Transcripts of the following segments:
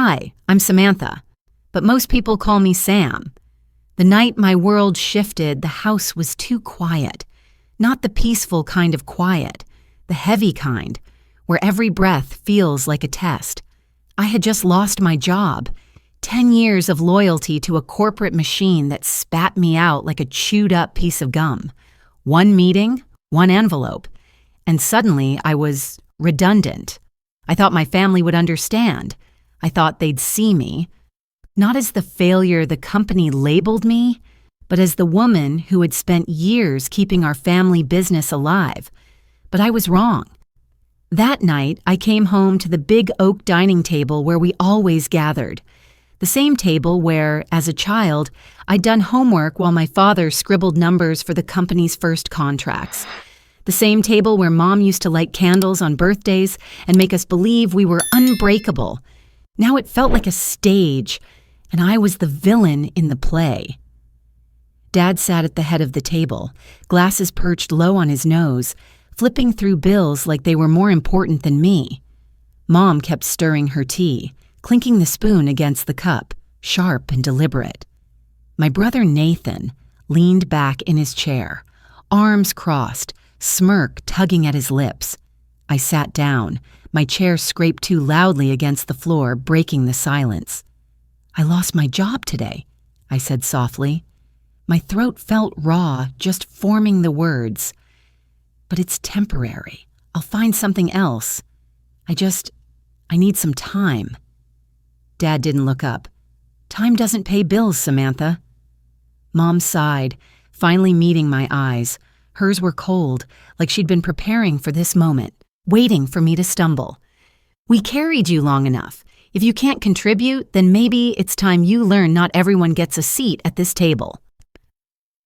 Hi, I'm Samantha, but most people call me Sam. The night my world shifted, the house was too quiet. Not the peaceful kind of quiet, the heavy kind, where every breath feels like a test. I had just lost my job, 10 years of loyalty to a corporate machine that spat me out like a chewed-up piece of gum. One meeting, one envelope, and suddenly I was redundant. I thought my family would understand. I thought they'd see me, not as the failure the company labeled me, but as the woman who had spent years keeping our family business alive. But I was wrong. That night, I came home to the big oak dining table where we always gathered. The same table where, as a child, I'd done homework while my father scribbled numbers for the company's first contracts. The same table where Mom used to light candles on birthdays and make us believe we were unbreakable. Now it felt like a stage, and I was the villain in the play. Dad sat at the head of the table, glasses perched low on his nose, flipping through bills like they were more important than me. Mom kept stirring her tea, clinking the spoon against the cup, sharp and deliberate. My brother Nathan leaned back in his chair, arms crossed, smirk tugging at his lips. I sat down, my chair scraped too loudly against the floor, breaking the silence. "I lost my job today," I said softly. My throat felt raw, just forming the words. "But it's temporary. I'll find something else. I need some time." Dad didn't look up. "Time doesn't pay bills, Samantha." Mom sighed, finally meeting my eyes. Hers were cold, like she'd been preparing for this moment, waiting for me to stumble. "We carried you long enough. If you can't contribute, then maybe it's time you learn not everyone gets a seat at this table."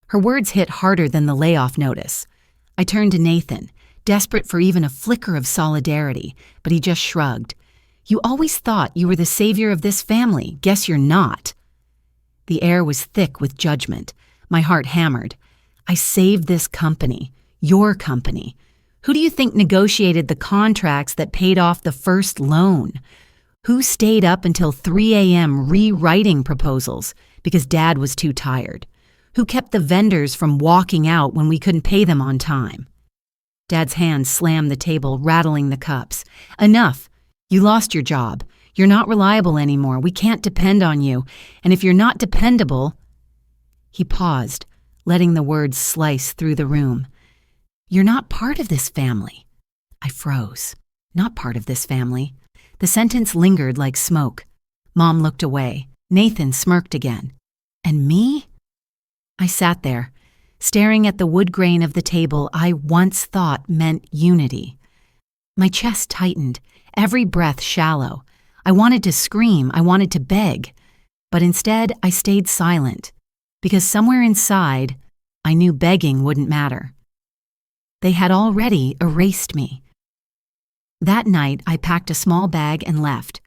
Her words hit harder than the layoff notice. I turned to Nathan, desperate for even a flicker of solidarity, but he just shrugged. "You always thought you were the savior of this family. Guess you're not." The air was thick with judgment. My heart hammered. I saved this company, your company. Who do you think negotiated the contracts that paid off the first loan? Who stayed up until 3 a.m. rewriting proposals because Dad was too tired? Who kept the vendors from walking out when we couldn't pay them on time? Dad's hand slammed the table, rattling the cups. "Enough. You lost your job. You're not reliable anymore. We can't depend on you. And if you're not dependable—" He paused, letting the words slice through the room. "You're not part of this family." I froze. Not part of this family. The sentence lingered like smoke. Mom looked away. Nathan smirked again. "And me?" I sat there, staring at the wood grain of the table I once thought meant unity. My chest tightened, every breath shallow. I wanted to scream, I wanted to beg. But instead, I stayed silent, because somewhere inside, I knew begging wouldn't matter. They had already erased me. That night, I packed a small bag and left.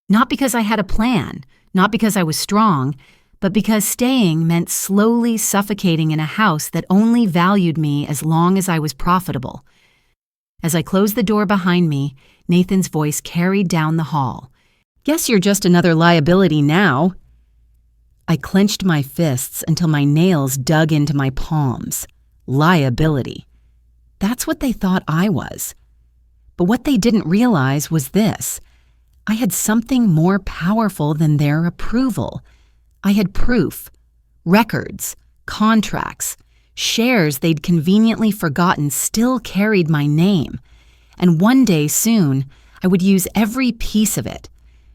Not because I had a plan, not because I was strong, but because staying meant slowly suffocating in a house that only valued me as long as I was profitable. As I closed the door behind me, Nathan's voice carried down the hall. "Guess you're just another liability now." I clenched my fists until my nails dug into my palms. Liability. That's what they thought I was. But what they didn't realize was this. I had something more powerful than their approval. I had proof, records, contracts, shares they'd conveniently forgotten still carried my name. And one day soon, I would use every piece of it,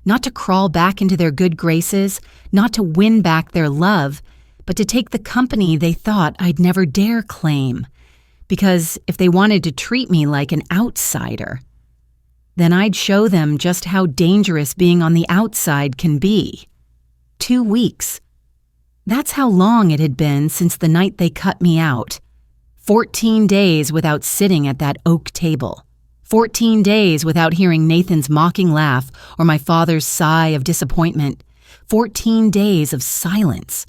not to crawl back into their good graces, not to win back their love, but to take the company they thought I'd never dare claim. Because if they wanted to treat me like an outsider, then I'd show them just how dangerous being on the outside can be. 2 weeks. That's how long it had been since the night they cut me out. 14 days without sitting at that oak table. 14 days without hearing Nathan's mocking laugh or my father's sigh of disappointment. 14 days of silence.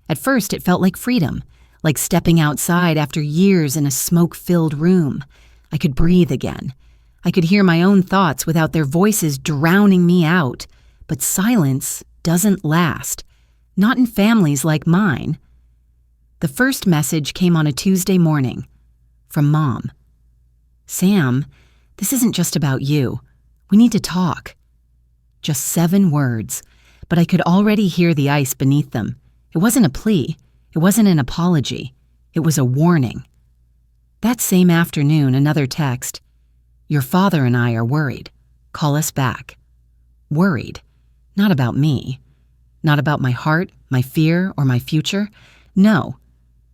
At first, it felt like freedom, like stepping outside after years in a smoke-filled room. I could breathe again. I could hear my own thoughts without their voices drowning me out. But silence doesn't last, not in families like mine. The first message came on a Tuesday morning, from Mom. "Sam, this isn't just about you. We need to talk." Just 7 words, but I could already hear the ice beneath them. It wasn't a plea. It wasn't an apology. It was a warning. That same afternoon, another text. "Your father and I are worried. Call us back." Worried. Not about me. Not about my heart, my fear, or my future. No.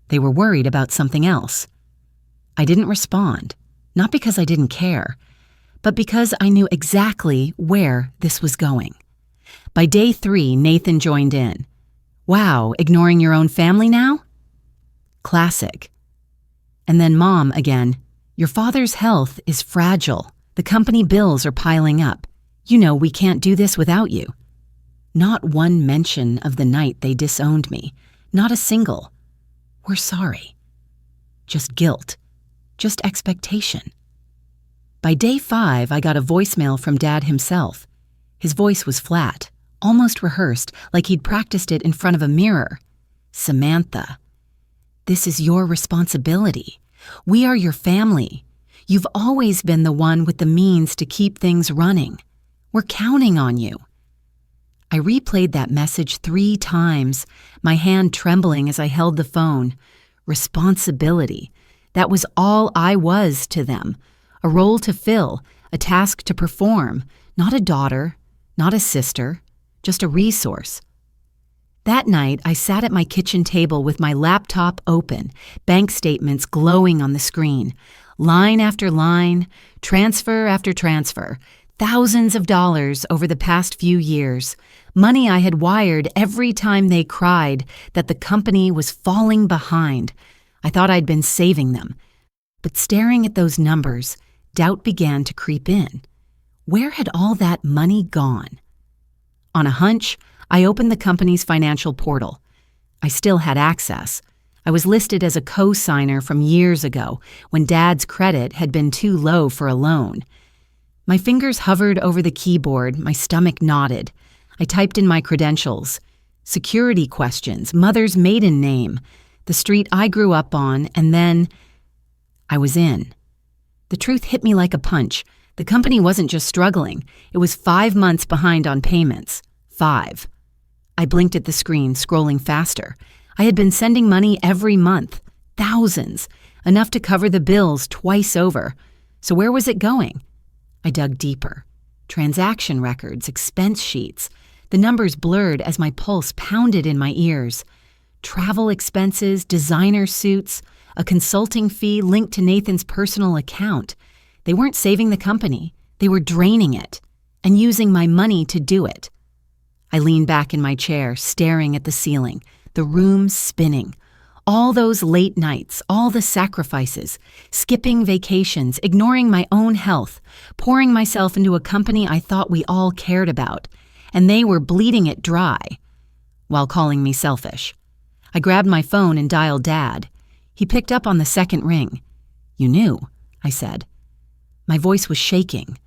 They were worried about something else. I didn't respond, not because I didn't care, but because I knew exactly where this was going. By day 3, Nathan joined in. "Wow, ignoring your own family now?" Classic. And then Mom again. "Your father's health is fragile. The company bills are piling up. You know we can't do this without you." Not one mention of the night they disowned me. Not a single. "We're sorry." Just guilt. Just expectation. By day 5, I got a voicemail from Dad himself. His voice was flat, almost rehearsed, like he'd practiced it in front of a mirror. "Samantha, this is your responsibility. We are your family. You've always been the one with the means to keep things running. We're counting on you." I replayed that message 3 times, my hand trembling as I held the phone. Responsibility. That was all I was to them. A role to fill, a task to perform. Not a daughter, not a sister, just a resource. That night, I sat at my kitchen table with my laptop open, bank statements glowing on the screen. Line after line, transfer after transfer. Thousands of dollars over the past few years. Money I had wired every time they cried that the company was falling behind. I thought I'd been saving them. But staring at those numbers, doubt began to creep in. Where had all that money gone? On a hunch, I opened the company's financial portal. I still had access. I was listed as a co-signer from years ago, when Dad's credit had been too low for a loan. My fingers hovered over the keyboard, my stomach knotted. I typed in my credentials. Security questions, mother's maiden name, the street I grew up on, and then I was in. The truth hit me like a punch. The company wasn't just struggling. It was 5 months behind on payments. 5. I blinked at the screen, scrolling faster. I had been sending money every month. Thousands. Enough to cover the bills twice over. So where was it going? I dug deeper. Transaction records, expense sheets. The numbers blurred as my pulse pounded in my ears. Travel expenses, designer suits, a consulting fee linked to Nathan's personal account. They weren't saving the company. They were draining it and using my money to do it. I leaned back in my chair, staring at the ceiling, the room spinning. All those late nights, all the sacrifices, skipping vacations, ignoring my own health, pouring myself into a company I thought we all cared about, and they were bleeding it dry, while calling me selfish. I grabbed my phone and dialed Dad. He picked up on the second ring. "You knew," I said. My voice was shaking,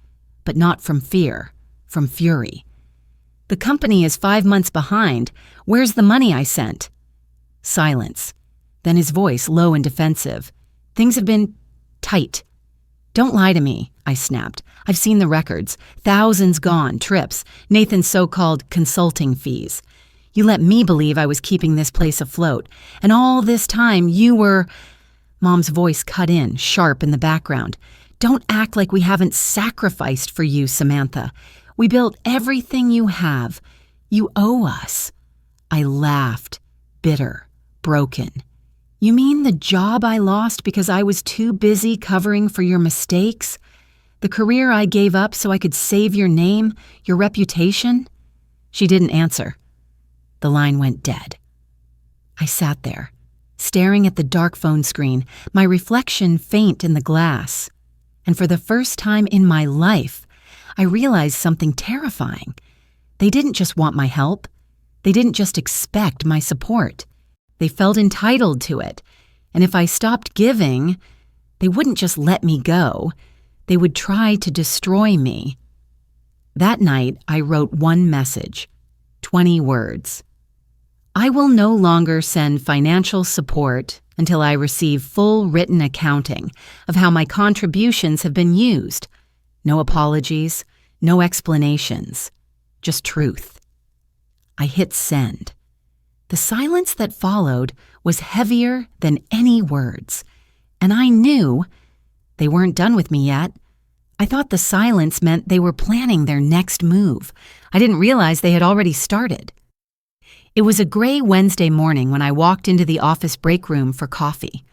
but not from fear, from fury. "The company is 5 months behind. Where's the money I sent?" Silence. Then his voice, low and defensive. "Things have been tight." "Don't lie to me," I snapped. "I've seen the records. Thousands gone, trips, Nathan's so-called consulting fees. You let me believe I was keeping this place afloat. And all this time you were—" Mom's voice cut in, sharp in the background. "Don't act like we haven't sacrificed for you, Samantha. We built everything you have. You owe us." I laughed, bitter, broken. "You mean the job I lost because I was too busy covering for your mistakes? The career I gave up so I could save your name, your reputation?" She didn't answer. The line went dead. I sat there, staring at the dark phone screen, my reflection faint in the glass. And for the first time in my life, I realized something terrifying. They didn't just want my help. They didn't just expect my support. They felt entitled to it. And if I stopped giving, they wouldn't just let me go. They would try to destroy me. That night, I wrote one message, 20 words. I will no longer send financial support until I receive full written accounting of how my contributions have been used. No apologies, no explanations, just truth. I hit send. The silence that followed was heavier than any words, and I knew they weren't done with me yet. I thought the silence meant they were planning their next move. I didn't realize they had already started. It was a gray Wednesday morning when I walked into the office break room for coffee.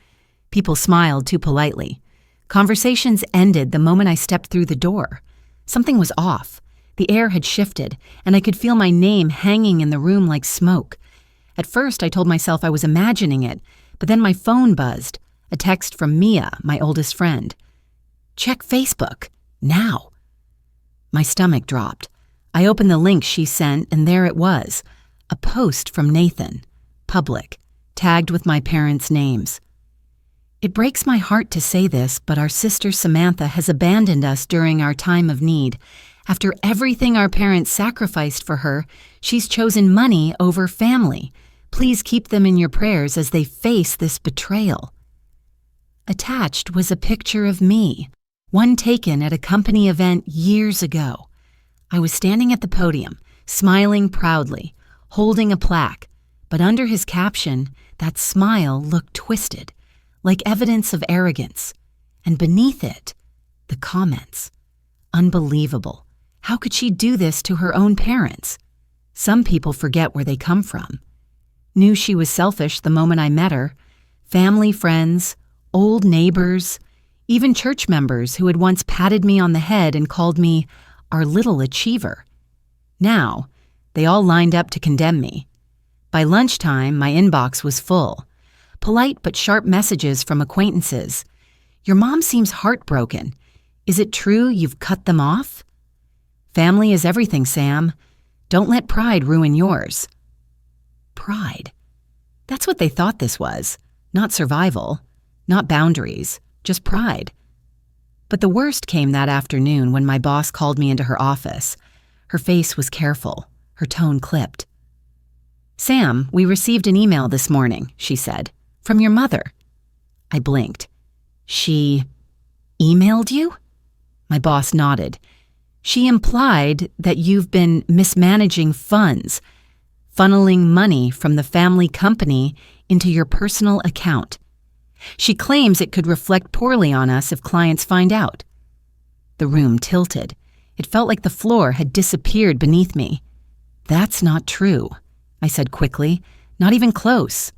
People smiled too politely. Conversations ended the moment I stepped through the door. Something was off. The air had shifted, and I could feel my name hanging in the room like smoke. At first, I told myself I was imagining it, but then my phone buzzed, a text from Mia, my oldest friend. Check Facebook, now. My stomach dropped. I opened the link she sent, and there it was, a post from Nathan, public, tagged with my parents' names. It breaks my heart to say this, but our sister Samantha has abandoned us during our time of need. After everything our parents sacrificed for her, she's chosen money over family. Please keep them in your prayers as they face this betrayal. Attached was a picture of me, one taken at a company event years ago. I was standing at the podium, smiling proudly, holding a plaque, but under his caption, that smile looked twisted, like evidence of arrogance. And beneath it, the comments. Unbelievable. How could she do this to her own parents? Some people forget where they come from. Knew she was selfish the moment I met her. Family friends, old neighbors, even church members who had once patted me on the head and called me our little achiever. Now, they all lined up to condemn me. By lunchtime, my inbox was full. Polite but sharp messages from acquaintances. Your mom seems heartbroken. Is it true you've cut them off? Family is everything, Sam. Don't let pride ruin yours. Pride. That's what they thought this was. Not survival, not boundaries, just pride. But the worst came that afternoon when my boss called me into her office. Her face was careful, her tone clipped. Sam, we received an email this morning, she said, from your mother. I blinked. She emailed you? My boss nodded. She implied that you've been mismanaging funds, funneling money from the family company into your personal account. She claims it could reflect poorly on us if clients find out. The room tilted. It felt like the floor had disappeared beneath me. That's not true, I said quickly, not even close.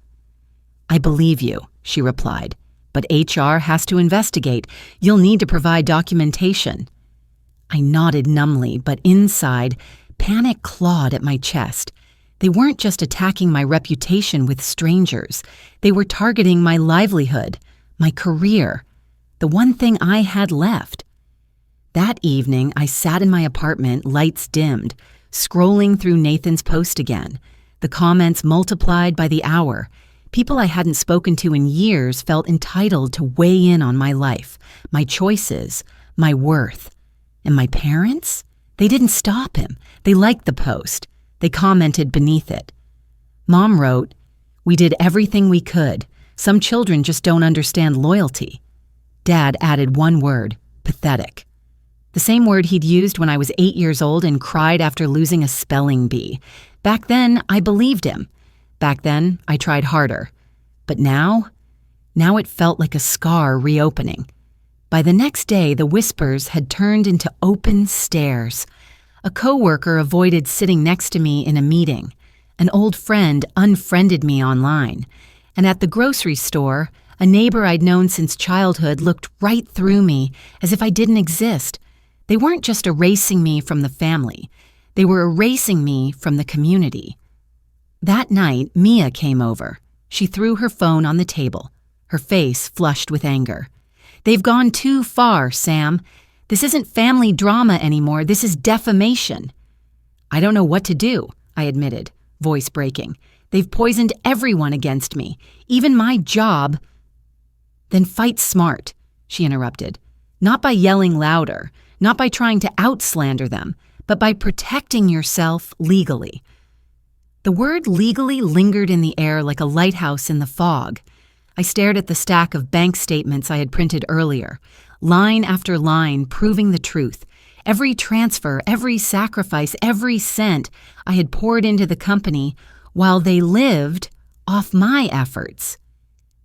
I believe you, she replied, but HR has to investigate. You'll need to provide documentation. I nodded numbly, but inside, panic clawed at my chest. They weren't just attacking my reputation with strangers. They were targeting my livelihood, my career, the one thing I had left. That evening, I sat in my apartment, lights dimmed, scrolling through Nathan's post again. The comments multiplied by the hour. People I hadn't spoken to in years felt entitled to weigh in on my life, my choices, my worth. And my parents? They didn't stop him. They liked the post. They commented beneath it. Mom wrote, "We did everything we could. Some children just don't understand loyalty." Dad added one word, pathetic. The same word he'd used when I was 8 years old and cried after losing a spelling bee. Back then, I believed him. Back then, I tried harder. But now it felt like a scar reopening. By the next day, the whispers had turned into open stares. A coworker avoided sitting next to me in a meeting. An old friend unfriended me online. And at the grocery store, a neighbor I'd known since childhood looked right through me as if I didn't exist. They weren't just erasing me from the family. They were erasing me from the community. That night, Mia came over. She threw her phone on the table, her face flushed with anger. "They've gone too far, Sam. This isn't family drama anymore. This is defamation." "I don't know what to do," I admitted, voice breaking. "They've poisoned everyone against me, even my job." "Then fight smart," she interrupted. "Not by yelling louder, not by trying to out-slander them, but by protecting yourself legally. The word legally lingered in the air like a lighthouse in the fog. I stared at the stack of bank statements I had printed earlier, line after line proving the truth. Every transfer, every sacrifice, every cent I had poured into the company while they lived off my efforts.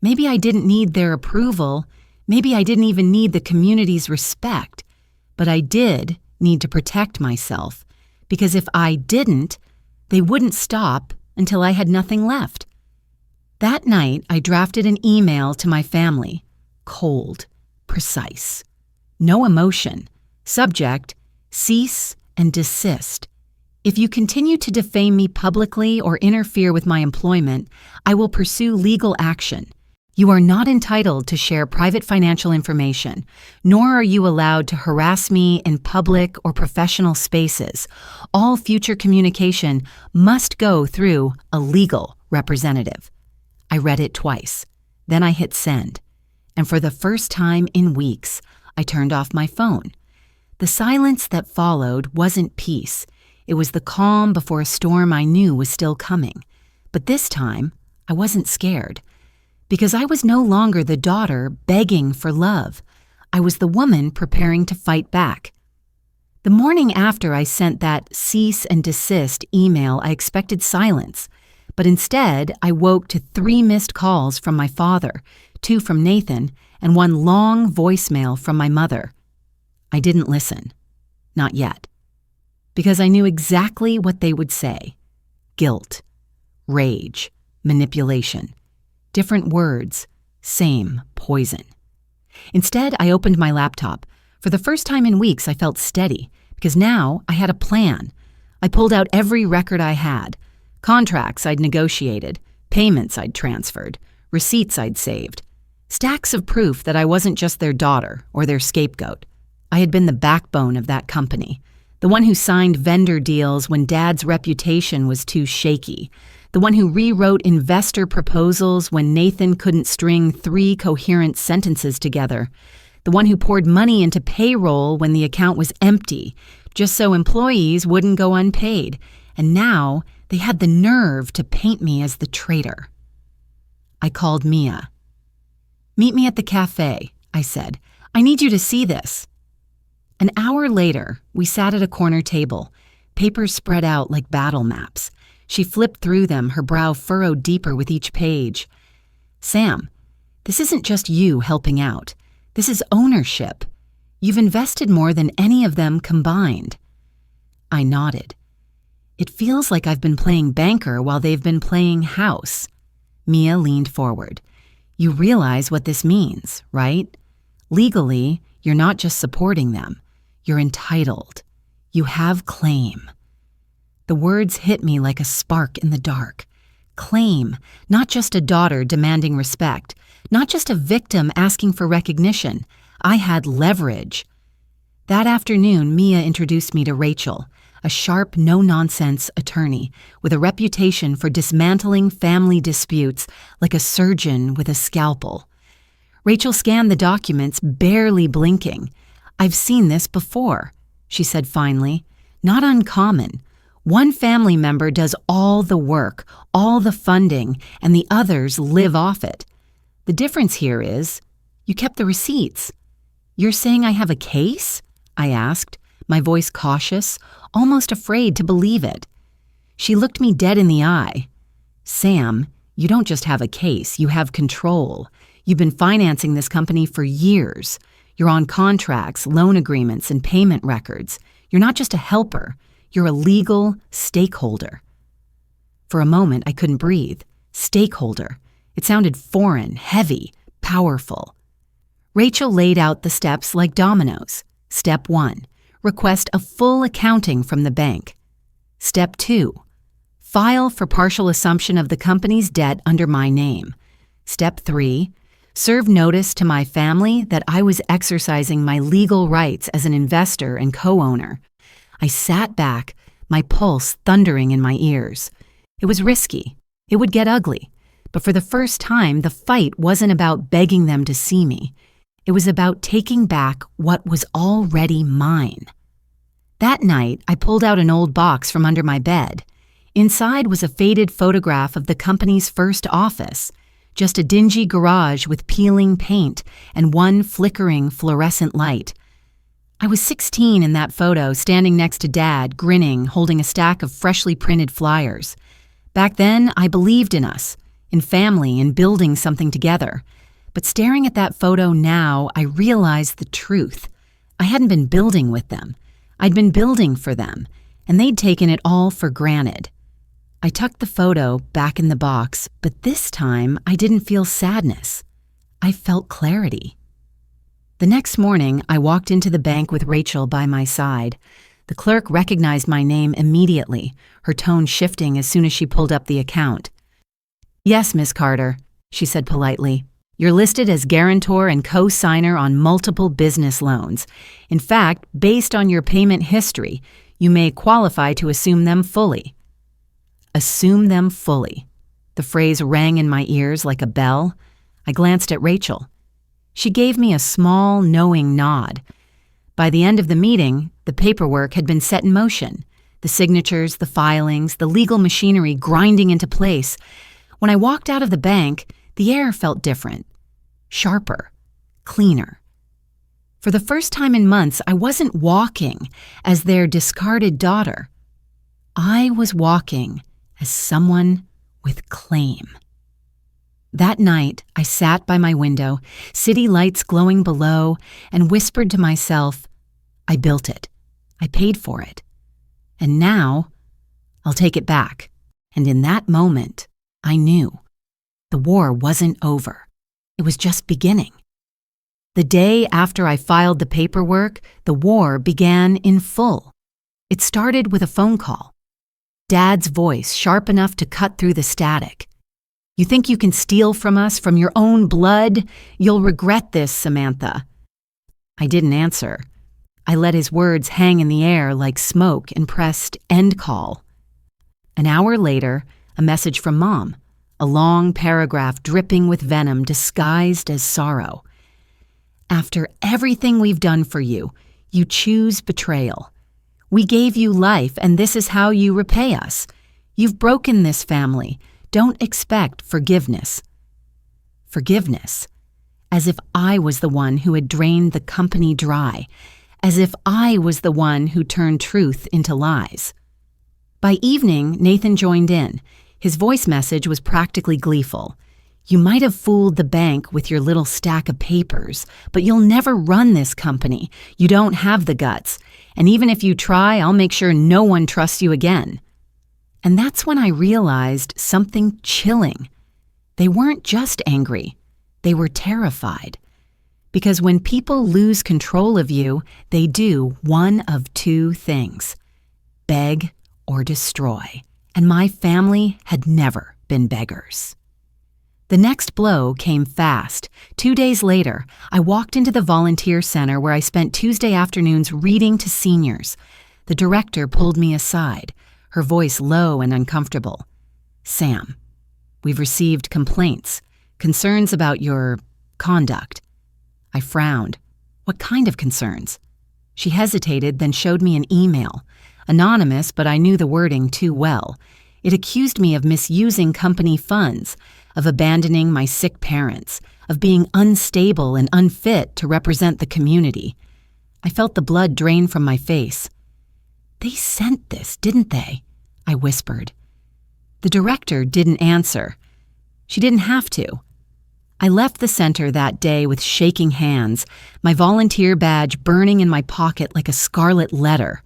Maybe I didn't need their approval. Maybe I didn't even need the community's respect. But I did need to protect myself, because if I didn't, they wouldn't stop until I had nothing left. That night, I drafted an email to my family. Cold, precise. No emotion. Subject, cease and desist. If you continue to defame me publicly or interfere with my employment, I will pursue legal action. You are not entitled to share private financial information, nor are you allowed to harass me in public or professional spaces. All future communication must go through a legal representative. I read it twice. Then I hit send. And for the first time in weeks, I turned off my phone. The silence that followed wasn't peace. It was the calm before a storm I knew was still coming. But this time, I wasn't scared. Because I was no longer the daughter begging for love. I was the woman preparing to fight back. The morning after I sent that cease and desist email, I expected silence. But instead, I woke to 3 missed calls from my father, 2 from Nathan, and 1 long voicemail from my mother. I didn't listen. Not yet. Because I knew exactly what they would say. Guilt, rage, manipulation. Different words, same poison. Instead, I opened my laptop. For the first time in weeks, I felt steady, because now I had a plan. I pulled out every record I had, contracts I'd negotiated, payments I'd transferred, receipts I'd saved, stacks of proof that I wasn't just their daughter or their scapegoat. I had been the backbone of that company, the one who signed vendor deals when Dad's reputation was too shaky, the one who rewrote investor proposals when Nathan couldn't string 3 coherent sentences together, the one who poured money into payroll when the account was empty, just so employees wouldn't go unpaid, and now they had the nerve to paint me as the traitor. I called Mia. "Meet me at the cafe," I said. "I need you to see this." An hour later, we sat at a corner table, papers spread out like battle maps. She flipped through them, her brow furrowed deeper with each page. "Sam, this isn't just you helping out. This is ownership. You've invested more than any of them combined." I nodded. "It feels like I've been playing banker while they've been playing house." Mia leaned forward. "You realize what this means, right? Legally, you're not just supporting them. You're entitled. You have claim." The words hit me like a spark in the dark. Claim, not just a daughter demanding respect, not just a victim asking for recognition. I had leverage. That afternoon, Mia introduced me to Rachel, a sharp, no-nonsense attorney with a reputation for dismantling family disputes like a surgeon with a scalpel. Rachel scanned the documents, barely blinking. "I've seen this before," she said finally. "Not uncommon. One family member does all the work, all the funding, and the others live off it. The difference here is, you kept the receipts." "You're saying I have a case?" I asked, my voice cautious, almost afraid to believe it. She looked me dead in the eye. "Sam, you don't just have a case, you have control. You've been financing this company for years. You're on contracts, loan agreements, and payment records. You're not just a helper. You're a legal stakeholder." For a moment, I couldn't breathe. Stakeholder. It sounded foreign, heavy, powerful. Rachel laid out the steps like dominoes. Step 1, request a full accounting from the bank. Step 2, file for partial assumption of the company's debt under my name. Step 3, serve notice to my family that I was exercising my legal rights as an investor and co-owner. I sat back, my pulse thundering in my ears. It was risky. It would get ugly. But for the first time, the fight wasn't about begging them to see me. It was about taking back what was already mine. That night, I pulled out an old box from under my bed. Inside was a faded photograph of the company's first office, just a dingy garage with peeling paint and one flickering fluorescent light. I was 16 in that photo, standing next to Dad, grinning, holding a stack of freshly printed flyers. Back then, I believed in us, in family, in building something together. But staring at that photo now, I realized the truth. I hadn't been building with them. I'd been building for them, and they'd taken it all for granted. I tucked the photo back in the box, but this time I didn't feel sadness. I felt clarity. The next morning, I walked into the bank with Rachel by my side. The clerk recognized my name immediately, her tone shifting as soon as she pulled up the account. "Yes, Miss Carter," she said politely. "You're listed as guarantor and co-signer on multiple business loans. In fact, based on your payment history, you may qualify to assume them fully." Assume them fully. The phrase rang in my ears like a bell. I glanced at Rachel. She gave me a small, knowing nod. By the end of the meeting, the paperwork had been set in motion. The signatures, the filings, the legal machinery grinding into place. When I walked out of the bank, the air felt different. Sharper. Cleaner. For the first time in months, I wasn't walking as their discarded daughter. I was walking as someone with claim. That night, I sat by my window, city lights glowing below, and whispered to myself, I built it. I paid for it. And now, I'll take it back. And in that moment, I knew the war wasn't over. It was just beginning. The day after I filed the paperwork, the war began in full. It started with a phone call. Dad's voice, sharp enough to cut through the static. "You think you can steal from us, from your own blood? You'll regret this, Samantha." I didn't answer. I let his words hang in the air like smoke and pressed end call. An hour later, a message from Mom, a long paragraph dripping with venom disguised as sorrow. "After everything we've done for you, you choose betrayal. We gave you life, and this is how you repay us. You've broken this family. Don't expect forgiveness." Forgiveness. As if I was the one who had drained the company dry. As if I was the one who turned truth into lies. By evening, Nathan joined in. His voice message was practically gleeful. "You might have fooled the bank with your little stack of papers, but you'll never run this company. You don't have the guts. And even if you try, I'll make sure no one trusts you again." And that's when I realized something chilling. They weren't just angry. They were terrified. Because when people lose control of you, they do one of two things: beg or destroy. And my family had never been beggars. The next blow came fast. 2 days later, I walked into the volunteer center where I spent Tuesday afternoons reading to seniors. The director pulled me aside, her voice low and uncomfortable. "Sam, we've received complaints, concerns about your conduct." I frowned. "What kind of concerns?" She hesitated, then showed me an email. Anonymous, but I knew the wording too well. It accused me of misusing company funds, of abandoning my sick parents, of being unstable and unfit to represent the community. I felt the blood drain from my face. "They sent this, didn't they?" I whispered. The director didn't answer. She didn't have to. I left the center that day with shaking hands, my volunteer badge burning in my pocket like a scarlet letter.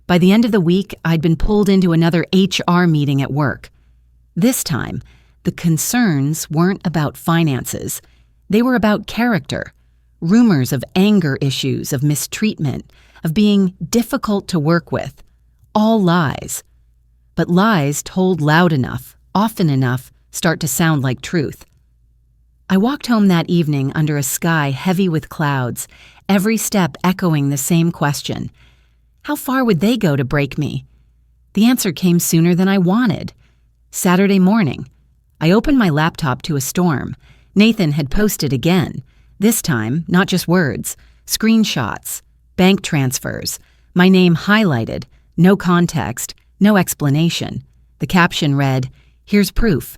By the end of the week, I'd been pulled into another HR meeting at work. This time, the concerns weren't about finances. They were about character, rumors of anger issues, of mistreatment, of being difficult to work with. All lies. But lies told loud enough, often enough, start to sound like truth. I walked home that evening under a sky heavy with clouds, every step echoing the same question. How far would they go to break me? The answer came sooner than I wanted. Saturday morning. I opened my laptop to a storm. Nathan had posted again. This time, not just words, screenshots, bank transfers, My name highlighted, no context, no explanation. The caption read, "Here's proof."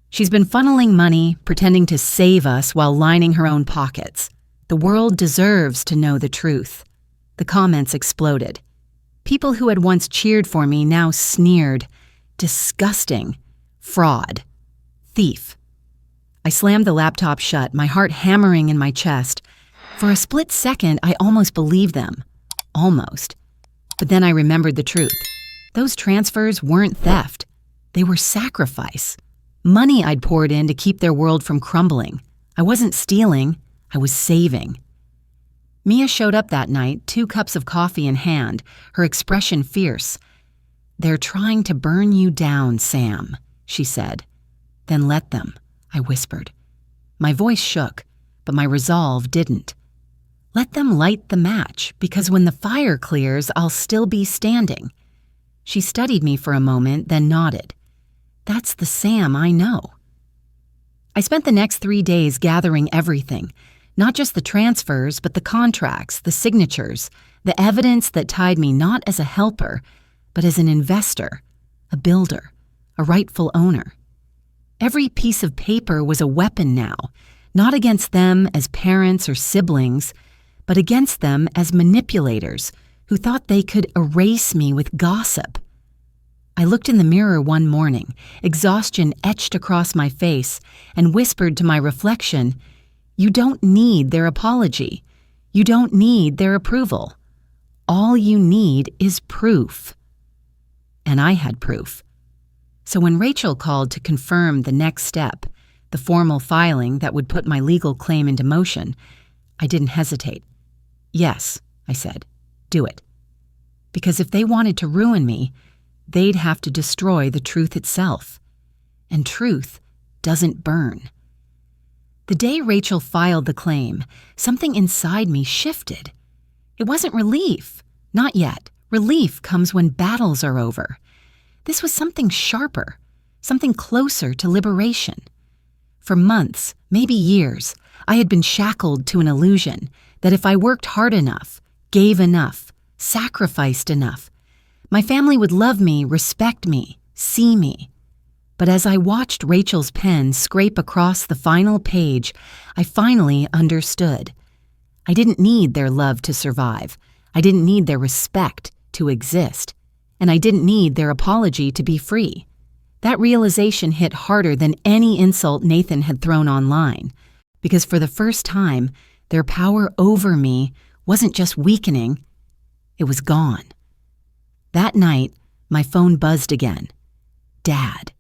She's been funneling money, pretending to save us while lining her own pockets. The world deserves to know the truth. The comments exploded. People who had once cheered for me now sneered. Disgusting. Fraud. Thief. I slammed the laptop shut, my heart hammering in my chest. For a split second, I almost believed them. Almost. But then I remembered the truth. Those transfers weren't theft. They were sacrifice. Money I'd poured in to keep their world from crumbling. I wasn't stealing, I was saving. Mia showed up that night, 2 cups of coffee in hand, her expression fierce. "They're trying to burn you down, Sam," she said. "Then let them," I whispered. My voice shook, but my resolve didn't. Let them light the match, because when the fire clears, I'll still be standing. She studied me for a moment, then nodded. That's the Sam I know. I spent the next 3 days gathering everything, not just the transfers, but the contracts, the signatures, the evidence that tied me not as a helper, but as an investor, a builder, a rightful owner. Every piece of paper was a weapon now, not against them as parents or siblings, but against them as manipulators who thought they could erase me with gossip. I looked in the mirror one morning, exhaustion etched across my face, and whispered to my reflection, "You don't need their apology. You don't need their approval. All you need is proof." And I had proof. So when Rachel called to confirm the next step, the formal filing that would put my legal claim into motion, I didn't hesitate. "Yes," I said, "do it." Because if they wanted to ruin me, they'd have to destroy the truth itself. And truth doesn't burn. The day Rachel filed the claim, something inside me shifted. It wasn't relief. Not yet. Relief comes when battles are over. This was something sharper, something closer to liberation. For months, maybe years, I had been shackled to an illusion that if I worked hard enough, gave enough, sacrificed enough, my family would love me, respect me, see me. But as I watched Rachel's pen scrape across the final page, I finally understood. I didn't need their love to survive. I didn't need their respect to exist. And I didn't need their apology to be free. That realization hit harder than any insult Nathan had thrown online, because for the first time, their power over me wasn't just weakening, it was gone. That night, my phone buzzed again. Dad.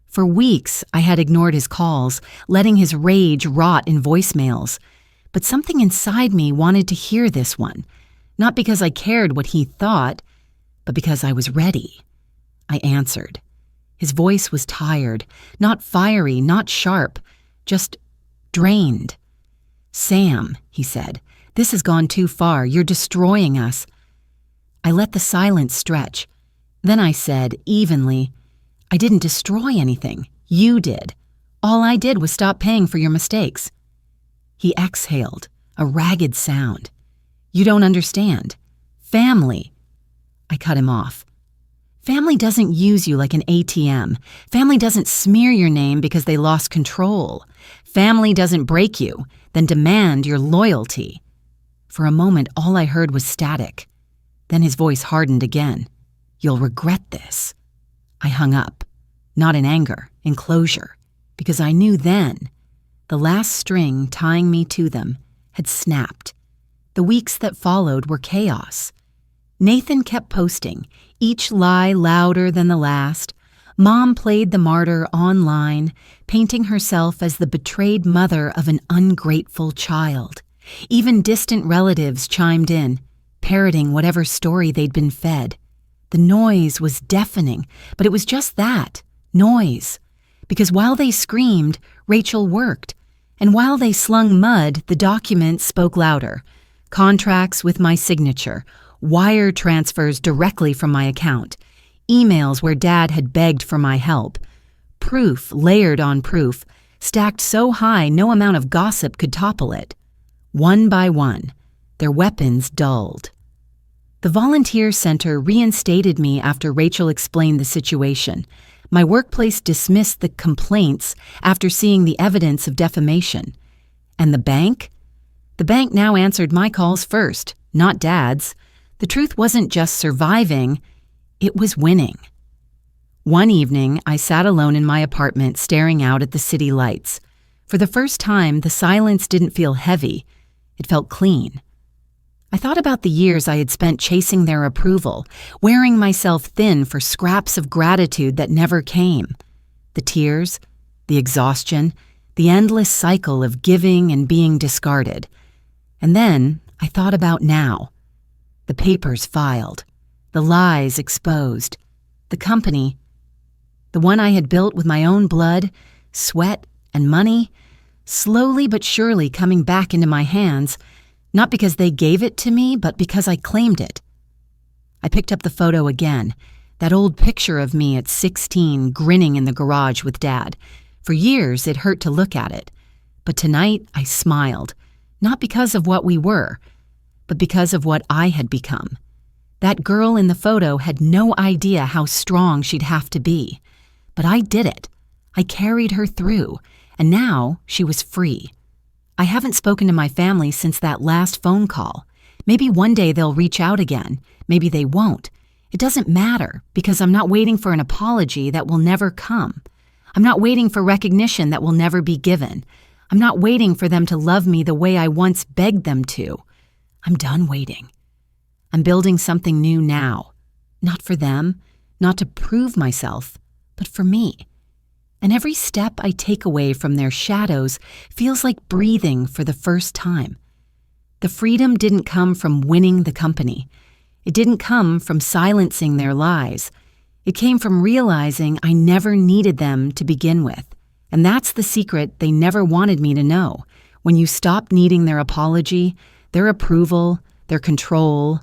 For weeks, I had ignored his calls, letting his rage rot in voicemails. But something inside me wanted to hear this one, not because I cared what he thought, but because I was ready. I answered. His voice was tired, not fiery, not sharp, just drained. "Sam," he said, "this has gone too far. You're destroying us." I let the silence stretch. Then I said, evenly, "I didn't destroy anything. You did. All I did was stop paying for your mistakes." He exhaled, a ragged sound. "You don't understand. Family." I cut him off. Family doesn't use you like an ATM. Family doesn't smear your name because they lost control. Family doesn't break you, then demand your loyalty. For a moment, all I heard was static. Then his voice hardened again. "You'll regret this." I hung up, not in anger, in closure, because I knew then the last string tying me to them had snapped. The weeks that followed were chaos. Nathan kept posting, each lie louder than the last. Mom played the martyr online, painting herself as the betrayed mother of an ungrateful child. Even distant relatives chimed in, parroting whatever story they'd been fed. The noise was deafening, but it was just that, noise. Because while they screamed, Rachel worked. And while they slung mud, the documents spoke louder. Contracts with my signature, wire transfers directly from my account, emails where Dad had begged for my help, proof layered on proof, stacked so high no amount of gossip could topple it. One by one, their weapons dulled. The volunteer center reinstated me after Rachel explained the situation. My workplace dismissed the complaints after seeing the evidence of defamation. And the bank? The bank now answered my calls first, not Dad's. The truth wasn't just surviving, it was winning. One evening, I sat alone in my apartment staring out at the city lights. For the first time, the silence didn't feel heavy. It felt clean. I thought about the years I had spent chasing their approval, wearing myself thin for scraps of gratitude that never came. The tears, the exhaustion, the endless cycle of giving and being discarded. And then I thought about now. The papers filed, the lies exposed, the company, the one I had built with my own blood, sweat, and money, slowly but surely coming back into my hands, not because they gave it to me, but because I claimed it. I picked up the photo again, that old picture of me at 16 grinning in the garage with Dad. For years, it hurt to look at it. But tonight, I smiled, not because of what we were, but because of what I had become. That girl in the photo had no idea how strong she'd have to be. But I did it. I carried her through, and now she was free. I haven't spoken to my family since that last phone call. Maybe one day they'll reach out again. Maybe they won't. It doesn't matter, because I'm not waiting for an apology that will never come. I'm not waiting for recognition that will never be given. I'm not waiting for them to love me the way I once begged them to. I'm done waiting. I'm building something new now. Not for them, not to prove myself, but for me. And every step I take away from their shadows feels like breathing for the first time. The freedom didn't come from winning the company. It didn't come from silencing their lies. It came from realizing I never needed them to begin with. And that's the secret they never wanted me to know. When you stop needing their apology, their approval, their control,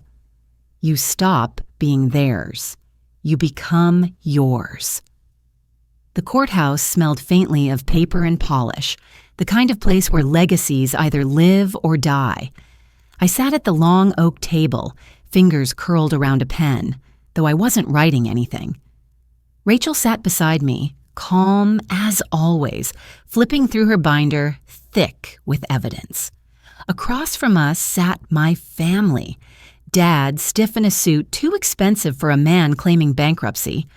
you stop being theirs. You become yours. The courthouse smelled faintly of paper and polish, the kind of place where legacies either live or die. I sat at the long oak table, fingers curled around a pen, though I wasn't writing anything. Rachel sat beside me, calm as always, flipping through her binder, thick with evidence. Across from us sat my family. Dad, stiff in a suit too expensive for a man claiming bankruptcy.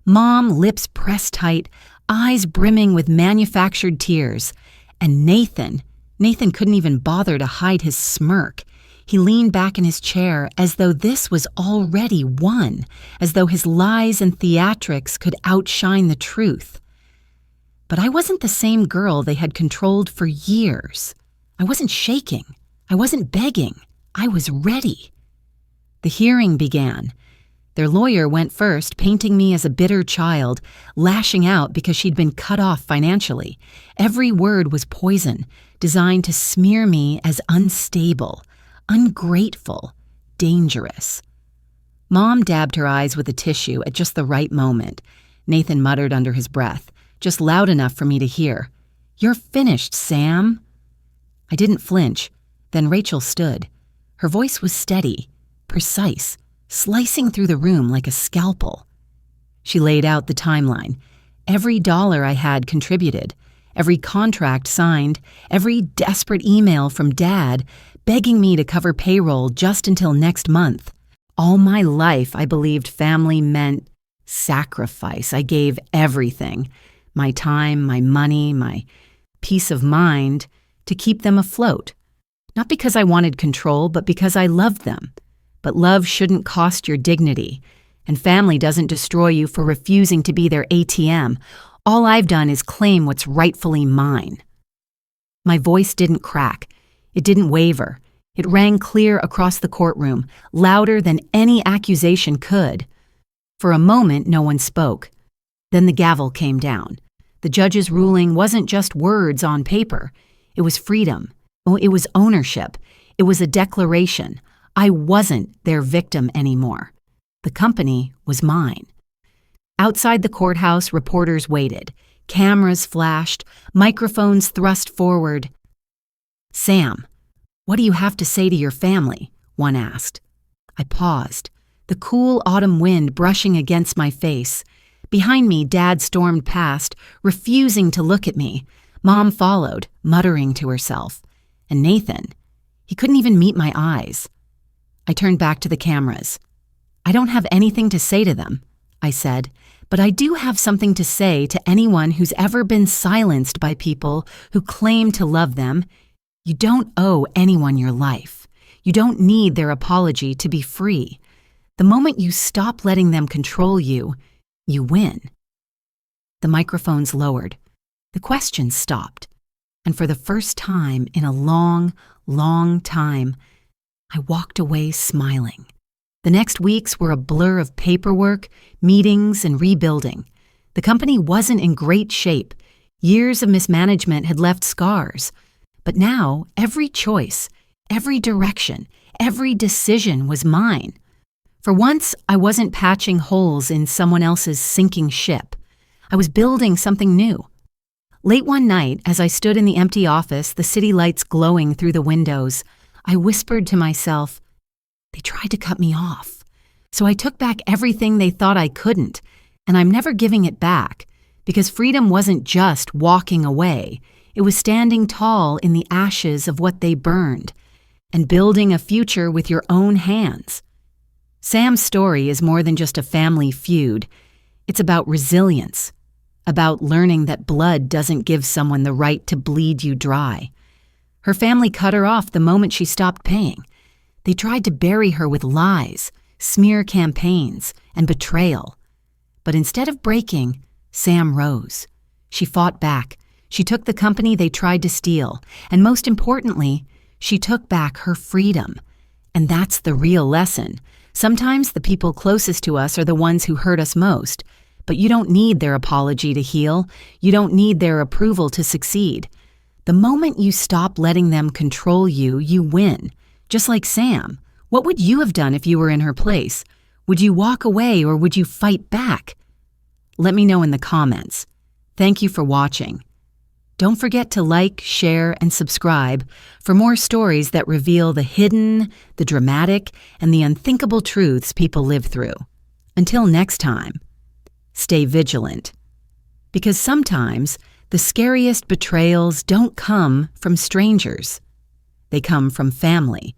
Mom, lips pressed tight, eyes brimming with manufactured tears. And Nathan couldn't even bother to hide his smirk. He leaned back in his chair as though this was already won, as though his lies and theatrics could outshine the truth. But I wasn't the same girl they had controlled for years. I wasn't shaking. I wasn't begging. I was ready. The hearing began. Their lawyer went first, painting me as a bitter child, lashing out because she'd been cut off financially. Every word was poison, designed to smear me as unstable, ungrateful, dangerous. Mom dabbed her eyes with a tissue at just the right moment. Nathan muttered under his breath, just loud enough for me to hear, "You're finished, Sam." I didn't flinch. Then Rachel stood. Her voice was steady, precise, slicing through the room like a scalpel. She laid out the timeline. Every dollar I had contributed, every contract signed, every desperate email from Dad begging me to cover payroll just until next month. All my life, I believed family meant sacrifice. I gave everything, my time, my money, my peace of mind, to keep them afloat. Not because I wanted control, but because I loved them. But love shouldn't cost your dignity, and family doesn't destroy you for refusing to be their ATM. All I've done is claim what's rightfully mine. My voice didn't crack. It didn't waver. It rang clear across the courtroom, louder than any accusation could. For a moment, no one spoke. Then the gavel came down. The judge's ruling wasn't just words on paper. It was freedom. It was ownership. It was a declaration. I wasn't their victim anymore. The company was mine. Outside the courthouse, reporters waited. Cameras flashed, microphones thrust forward. "Sam, what do you have to say to your family?" one asked. I paused, the cool autumn wind brushing against my face. Behind me, Dad stormed past, refusing to look at me. Mom followed, muttering to herself. And Nathan, he couldn't even meet my eyes. I turned back to the cameras. I don't have anything to say to them, I said, but I do have something to say to anyone who's ever been silenced by people who claim to love them. You don't owe anyone your life. You don't need their apology to be free. The moment you stop letting them control you, you win. The microphones lowered. The questions stopped. And for the first time in a long, long time, I walked away smiling. The next weeks were a blur of paperwork, meetings, and rebuilding. The company wasn't in great shape. Years of mismanagement had left scars. But now, every choice, every direction, every decision was mine. For once, I wasn't patching holes in someone else's sinking ship. I was building something new. Late one night, as I stood in the empty office, the city lights glowing through the windows, I whispered to myself, they tried to cut me off. So I took back everything they thought I couldn't, and I'm never giving it back, because freedom wasn't just walking away. It was standing tall in the ashes of what they burned, and building a future with your own hands. Sam's story is more than just a family feud. It's about resilience, about learning that blood doesn't give someone the right to bleed you dry. Her family cut her off the moment she stopped paying. They tried to bury her with lies, smear campaigns, and betrayal. But instead of breaking, Sam rose. She fought back. She took the company they tried to steal, and most importantly, she took back her freedom. And that's the real lesson. Sometimes the people closest to us are the ones who hurt us most, but you don't need their apology to heal. You don't need their approval to succeed. The moment you stop letting them control you, you win. Just like Sam. What would you have done if you were in her place? Would you walk away or would you fight back? Let me know in the comments. Thank you for watching. Don't forget to like, share, and subscribe for more stories that reveal the hidden, the dramatic, and the unthinkable truths people live through. Until next time, stay vigilant. Because sometimes the scariest betrayals don't come from strangers. They come from family.